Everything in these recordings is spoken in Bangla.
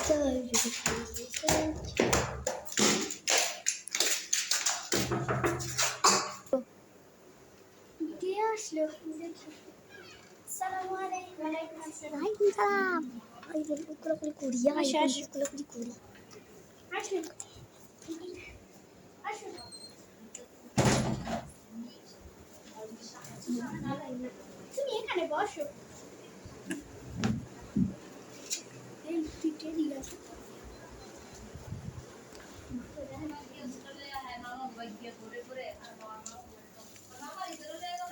আসলো আসসালামু আলাইকুম। ওয়ালাইকুম আসসালাম। ওয়ালাইকুম সালাম। ওই যে কুকুরকুরি করি কুকুরকুরি করি আসুন আসুন। তুমি এখানে বসো। এই তুই টেডি গাছ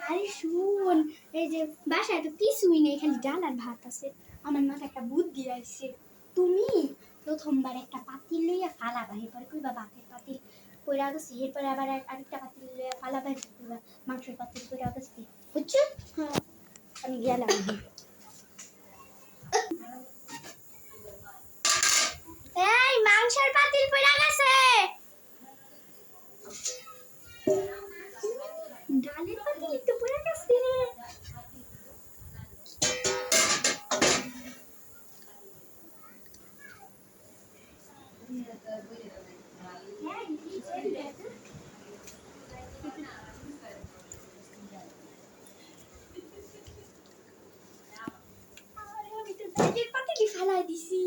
আরে শুন, এই যে বাসায় তো কিছুই নেই, খালি ডাল আর ভাত আছে। আমার মাথায় একটা বুদ্ধি আসছে। তুমি প্রথমবার একটা পাতিল লইয়া ফালাবা, এরপরে কইবা ভাতের পাতিল কইরা গেছি, এরপরে আবার আরেকটা পাতিল লইয়া ফালাবা, এরপর কইবা মাংসের পাতিল কইরা গেছি। বুঝছো? হ্যাঁ, আমি গেলাম। এই মাংসের পাতিল কইরা গেছে। ডালের পাতিল তো পড়ে গেছে। আমি তো ডালের পাতিলই ফালাই দিছি।